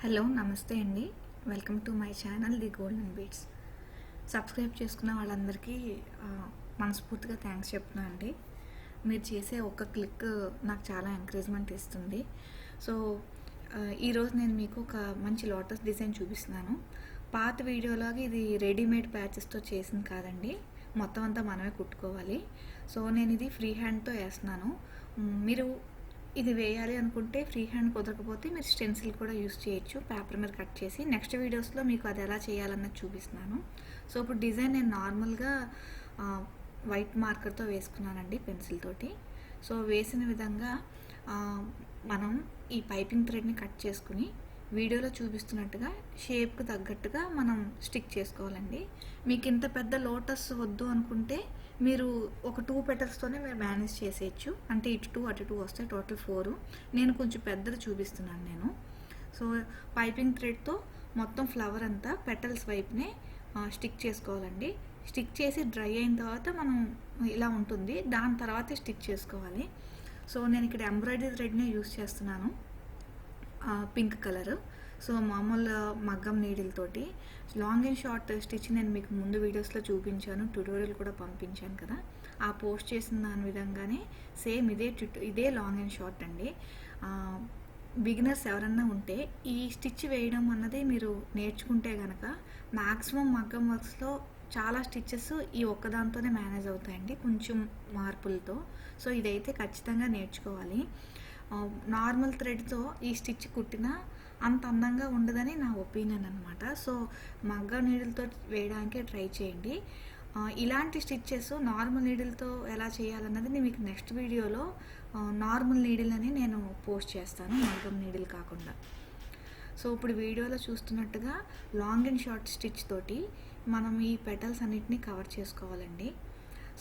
Hello నమస్తే అండి. Welcome to my channel the golden beats. Subscribe చేసుకున్న వాళ్ళందరికీ మనస్ఫూర్తిగా థ్యాంక్స్ చెప్తున్నా అండి. మీరు చేసే ఒక్క క్లిక్ నాకు చాలా ఎంకరేజ్మెంట్ ఇస్తుంది. సో ఈరోజు నేను మీకు ఒక మంచి లోటస్ డిజైన్ చూపిస్తున్నాను. పాత వీడియోలాగా ఇది రెడీమేడ్ ప్యాచెస్తో చేసింది కాదండి, మొత్తం అంతా మనమే కుట్టుకోవాలి. సో నేను ఇది ఫ్రీ హ్యాండ్తో వేస్తున్నాను. మీరు ఇది వేయాలి అనుకుంటే ఫ్రీ హ్యాండ్ కుదరకపోతే మీరు స్టెన్సిల్ కూడా యూస్ చేయొచ్చు, పేపర్ మీద కట్ చేసి. నెక్స్ట్ వీడియోస్లో మీకు అది ఎలా చేయాలన్నది చూపిస్తున్నాను. సో ఇప్పుడు డిజైన్ నేను నార్మల్గా వైట్ మార్కర్తో వేసుకున్నానండి, పెన్సిల్ తోటి. సో వేసిన విధంగా మనం ఈ పైపింగ్ థ్రెడ్ని కట్ చేసుకుని వీడియోలో చూపిస్తున్నట్టుగా షేప్కి తగ్గట్టుగా మనం స్టిక్ చేసుకోవాలండి. మీకు ఇంత పెద్ద లోటస్ వద్దు అనుకుంటే మీరు ఒక 2 పెటల్స్తోనే మీరు మేనేజ్ చేసేయచ్చు. అంటే ఇటు 2 అటు 2 వస్తాయి, టోటల్ 4. నేను కొంచెం పెద్దది చూపిస్తున్నాను నేను. సో పైపింగ్ థ్రెడ్తో మొత్తం ఫ్లవర్ అంతా పెటల్స్ వైపునే స్టిక్ చేసుకోవాలండి. స్టిక్ చేసి డ్రై అయిన తర్వాత మనం ఇలా ఉంటుంది, దాని తర్వాత స్టిక్ చేసుకోవాలి. సో నేను ఇక్కడ ఎంబ్రాయిడరీ థ్రెడ్నే యూస్ చేస్తున్నాను, పింక్ కలర్. సో మామూలు మగ్గం నీడిల్ తోటి లాంగ్ అండ్ షార్ట్ స్టిచ్ నేను మీకు ముందు వీడియోస్లో చూపించాను, ట్యుటోరియల్ కూడా పంపించాను కదా. ఆ పోస్ట్ చేసిన దాని విధంగానే సేమ్ ఇదే లాంగ్ అండ్ షార్ట్ అండి. బిగినర్స్ ఎవరన్నా ఉంటే ఈ స్టిచ్ వేయడం అన్నది మీరు నేర్చుకుంటే కనుక మ్యాక్సిమం మగ్గం వర్క్స్లో చాలా స్టిచ్చెస్ ఈ ఒక్కదాంతోనే మేనేజ్ అవుతాయండి, కొంచెం మార్పులతో. సో ఇదైతే ఖచ్చితంగా నేర్చుకోవాలి. నార్మల్ థ్రెడ్తో ఈ స్టిచ్ కుట్టినా అంత అందంగా ఉండదని నా ఒపీనియన్ అనమాట. సో మగ్గం నీడిల్తో వేయడానికే ట్రై చేయండి. ఇలాంటి స్టిచ్చెస్ నార్మల్ నీడిల్తో ఎలా చేయాలన్నది నేను మీకు నెక్స్ట్ వీడియోలో నార్మల్ నీడిల్ అని నేను పోస్ట్ చేస్తాను, మగ్గం నీడిల్ కాకుండా. సో ఇప్పుడు వీడియోలో చూస్తున్నట్టుగా లాంగ్ అండ్ షార్ట్ స్టిచ్ తోటి మనం ఈ పెటల్స్ అన్నిటినీ కవర్ చేసుకోవాలండి.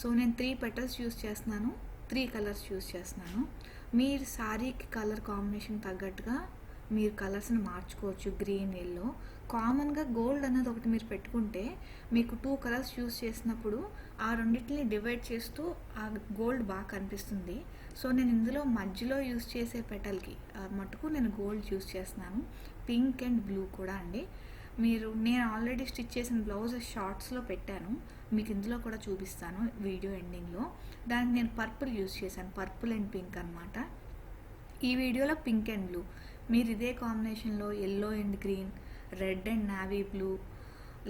సో నేను 3 పెటల్స్ యూస్ చేస్తున్నాను, 3 కలర్స్ యూస్ చేస్తున్నాను. మీరు శారీకి కలర్ కాంబినేషన్ తగ్గట్టుగా మీరు కలర్స్ని మార్చుకోవచ్చు. Green, yellow. కామన్గా గోల్డ్ అనేది ఒకటి మీరు పెట్టుకుంటే మీకు 2 కలర్స్ యూస్ చేసినప్పుడు ఆ రెండింటిని డివైడ్ చేస్తూ ఆ గోల్డ్ బాగా కనిపిస్తుంది. సో నేను ఇందులో మధ్యలో యూస్ చేసే పెటల్కి మటుకు నేను గోల్డ్ యూస్ చేస్తున్నాను, పింక్ అండ్ బ్లూ కూడా అండి. నేను ఆల్రెడీ స్టిచ్ చేసిన బ్లౌజ్ షార్ట్స్లో పెట్టాను, మీకు ఇందులో కూడా చూపిస్తాను వీడియో ఎండింగ్లో. దానికి నేను పర్పుల్ యూస్ చేశాను, పర్పుల్ అండ్ పింక్ అనమాట. ఈ వీడియోలో పింక్ అండ్ బ్లూ. మీరు ఇదే కాంబినేషన్లో yellow and green, red and navy blue,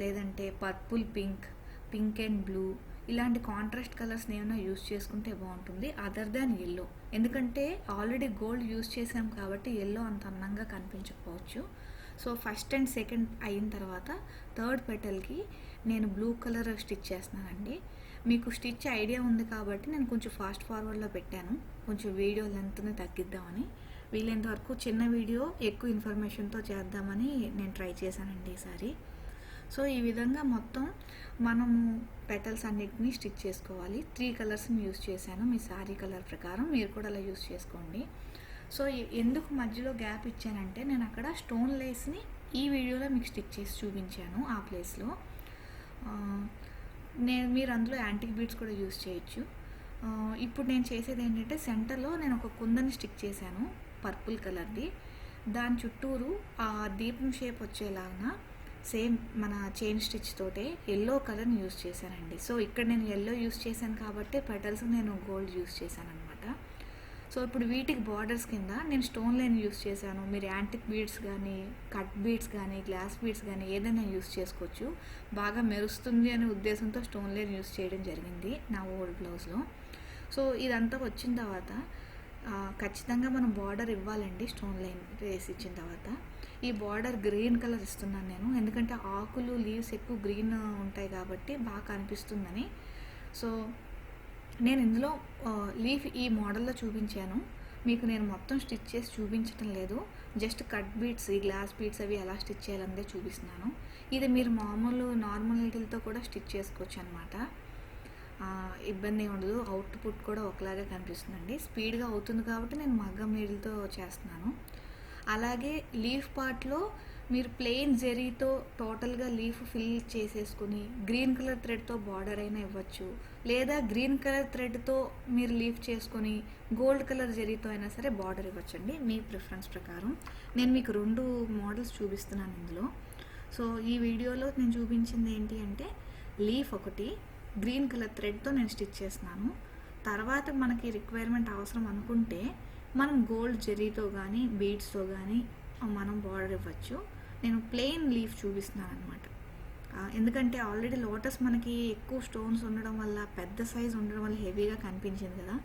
లేదంటే purple pink, pink and blue, ఇలాంటి కాంట్రాస్ట్ కలర్స్ని ఏమైనా యూస్ చేసుకుంటే బాగుంటుంది, అదర్ దాన్ ఎల్లో. ఎందుకంటే ఆల్రెడీ గోల్డ్ యూస్ చేసాం కాబట్టి ఎల్లో అంత అందంగా కనిపించకపోవచ్చు. సో ఫస్ట్ అండ్ సెకండ్ అయిన తర్వాత థర్డ్ పెటల్కి నేను బ్లూ కలర్ స్టిచ్ చేస్తున్నానండి. మీకు స్టిచ్ ఐడియా ఉంది కాబట్టి నేను కొంచెం ఫాస్ట్ ఫార్వర్డ్లో పెట్టాను, కొంచెం వీడియో లెంత్ని తగ్గిద్దామని. వీలైనంత వరకు చిన్న వీడియో ఎక్కువ ఇన్ఫర్మేషన్తో చేద్దామని నేను ట్రై చేశానండి ఈసారి. సో ఈ విధంగా మొత్తం మనము పెటల్స్ అన్నిటినీ స్టిచ్ చేసుకోవాలి. 3 కలర్స్ని యూస్ చేశాను, మీ శారీ కలర్ ప్రకారం మీరు కూడా అలా యూస్ చేసుకోండి. సో ఎందుకు మధ్యలో గ్యాప్ ఇచ్చానంటే నేను అక్కడ స్టోన్ లేస్ని ఈ వీడియోలో మీకు స్టిచ్ చేసి చూపించాను ఆ ప్లేస్లో. మీరు అందులో యాంటిక్ బీడ్స్ కూడా యూస్ చేయొచ్చు. ఇప్పుడు నేను చేసేది ఏంటంటే సెంటర్లో నేను ఒక కుందని స్టిక్ చేశాను, పర్పుల్ కలర్ది. దాని చుట్టూరు ఆ దీపం షేప్ వచ్చేలాగా సేమ్ మన చైన్ స్టిచ్ తోటే ఎల్లో కలర్ని యూస్ చేశానండి. సో ఇక్కడ నేను ఎల్లో యూస్ చేశాను కాబట్టి పెటల్స్ నేను గోల్డ్ యూస్ చేశాను అనమాట. సో ఇప్పుడు వీటికి బార్డర్స్ కింద నేను స్టోన్ లైన్ యూస్ చేశాను. మీరు యాంటిక్ బీడ్స్ కానీ, కట్ బీడ్స్ కానీ, గ్లాస్ బీడ్స్ కానీ ఏదైనా యూస్ చేసుకోవచ్చు. బాగా మెరుస్తుంది అనే ఉద్దేశంతో స్టోన్ లైన్ యూస్ చేయడం జరిగింది నా ఓల్డ్ బ్లౌజ్లో. సో ఇదంతా వచ్చిన తర్వాత ఖచ్చితంగా మనం బార్డర్ ఇవ్వాలండి. స్టోన్ లైన్ వేసి ఇచ్చిన తర్వాత ఈ బార్డర్ గ్రీన్ కలర్ ఇస్తున్నాను నేను, ఎందుకంటే ఆకులు లీవ్స్ ఎక్కువ గ్రీన్ ఉంటాయి కాబట్టి బాగా కనిపిస్తుందని. సో నేను ఇందులో లీఫ్ ఈ మోడల్లో చూపించాను, మీకు నేను మొత్తం స్టిచ్ చేసి చూపించడం లేదు, జస్ట్ కట్ బీడ్స్, ఈ గ్లాస్ బీడ్స్ అవి ఎలా స్టిచ్ చేయాలనేది చూపిస్తున్నాను. ఇది మీరు నార్మల్ నీడిల్తో కూడా స్టిచ్ చేసుకోవచ్చు అనమాట, ఇబ్బంది ఉండదు. అవుట్పుట్ కూడా ఒకలాగే కనిపిస్తుందండి. స్పీడ్గా అవుతుంది కాబట్టి నేను మగ్గం నీడిల్తో చేస్తున్నాను. అలాగే లీఫ్ పార్ట్లో మీరు ప్లెయిన్ జెరీతో టోటల్గా లీఫ్ ఫిల్ చేసేసుకుని గ్రీన్ కలర్ థ్రెడ్తో బార్డర్ అయినా ఇవ్వచ్చు, లేదా గ్రీన్ కలర్ థ్రెడ్తో మీరు లీఫ్ చేసుకొని గోల్డ్ కలర్ జెరీతో అయినా సరే బార్డర్ ఇవ్వచ్చండి, మీ ప్రిఫరెన్స్ ప్రకారం. నేను మీకు 2 మోడల్స్ చూపిస్తున్నాను ఇందులో. సో ఈ వీడియోలో నేను చూపించింది ఏంటి అంటే లీఫ్ ఒకటి గ్రీన్ కలర్ థ్రెడ్తో నేను స్టిచ్ చేస్తున్నాను. తర్వాత మనకి రిక్వైర్మెంట్ అవసరం అనుకుంటే మనం గోల్డ్ జెరీతో కానీ బీడ్స్తో కానీ మనం బార్డర్ ఇవ్వచ్చు. నేను ప్లెయిన్ లీఫ్ చూపిస్తున్నాను అనమాట. ఎందుకంటే ఆల్రెడీ లోటస్ మనకి ఎక్కువ స్టోన్స్ ఉండడం వల్ల, పెద్ద సైజ్ ఉండడం వల్ల హెవీగా కనిపించింది కదా.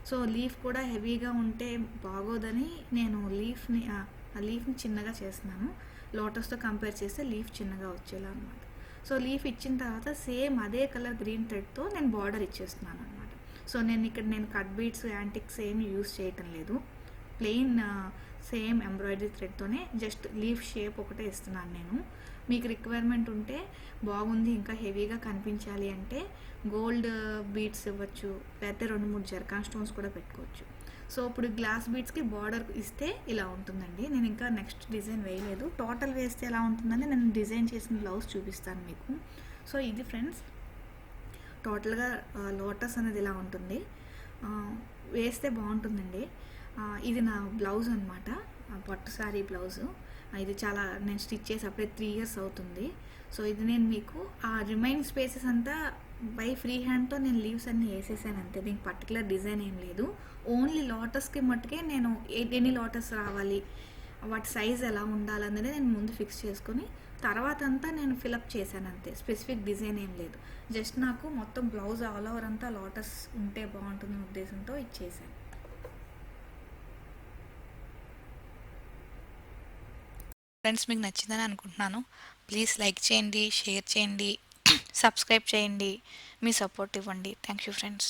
సో లీఫ్ కూడా హెవీగా ఉంటే బాగోదని నేను లీఫ్ని చిన్నగా చేస్తున్నాను. లోటస్తో కంపేర్ చేస్తే లీఫ్ చిన్నగా వచ్చేలా అనమాట. సో లీఫ్ ఇచ్చిన తర్వాత సేమ్ అదే కలర్ గ్రీన్ థ్రెడ్తో నేను బార్డర్ ఇచ్చేస్తున్నాను అనమాట. సో నేను కట్ బీడ్స్ యాంటిక్స్ ఏమి యూస్ చేయటం లేదు. ప్లెయిన్ సేమ్ ఎంబ్రాయిడరీ థ్రెడ్తోనే జస్ట్ లీఫ్ షేప్ ఒకటే ఇస్తున్నాను నేను. మీకు రిక్వైర్మెంట్ ఉంటే బాగుంది, ఇంకా హెవీగా కనిపించాలి అంటే గోల్డ్ బీడ్స్ ఇవ్వచ్చు, లేకపోతే 2-3 జర్కాన్ స్టోన్స్ కూడా పెట్టుకోవచ్చు. సో ఇప్పుడు గ్లాస్ బీడ్స్కి బార్డర్ ఇస్తే ఇలా ఉంటుందండి. నేను ఇంకా నెక్స్ట్ డిజైన్ వేయలేదు. టోటల్ వేస్తే ఎలా ఉంటుందని నేను డిజైన్ చేసిన బ్లౌజ్ చూపిస్తాను మీకు. సో ఇది ఫ్రెండ్స్ టోటల్గా లోటస్ అనేది ఇలా ఉంటుంది. వేస్తే బాగుంటుందండి. ఇది నా బ్లౌజ్ అనమాట, పట్టు సారీ బ్లౌజు. ఇది చాలా నేను స్టిచ్ చేసి అప్పుడే 3 years అవుతుంది. సో ఇది నేను మీకు ఆ రిమైన్ స్పేసెస్ అంతా బై ఫ్రీ హ్యాండ్తో నేను లీవ్స్ అన్నీ వేసేసాను అంతే. దీనికి పర్టికులర్ డిజైన్ ఏం లేదు. ఓన్లీ లోటస్కి మట్టుకే నేను ఎన్ని లోటస్ రావాలి, వాటి సైజ్ ఎలా ఉండాలన్నది నేను ముందు ఫిక్స్ చేసుకొని తర్వాత అంతా నేను ఫిలప్ చేశాను అంతే. స్పెసిఫిక్ డిజైన్ ఏం లేదు. జస్ట్ నాకు మొత్తం బ్లౌజ్ ఆల్ ఓవర్ అంతా లోటస్ ఉంటే బాగుంటుందనే ఉద్దేశంతో ఇచ్చేసాను. ఫ్రెండ్స్, మీకు నచ్చిందని అనుకుంటున్నాను. ప్లీజ్ లైక్ చేయండి, షేర్ చేయండి, సబ్స్క్రైబ్ చేయండి, మీ సపోర్ట్ ఇవ్వండి. Thank you friends.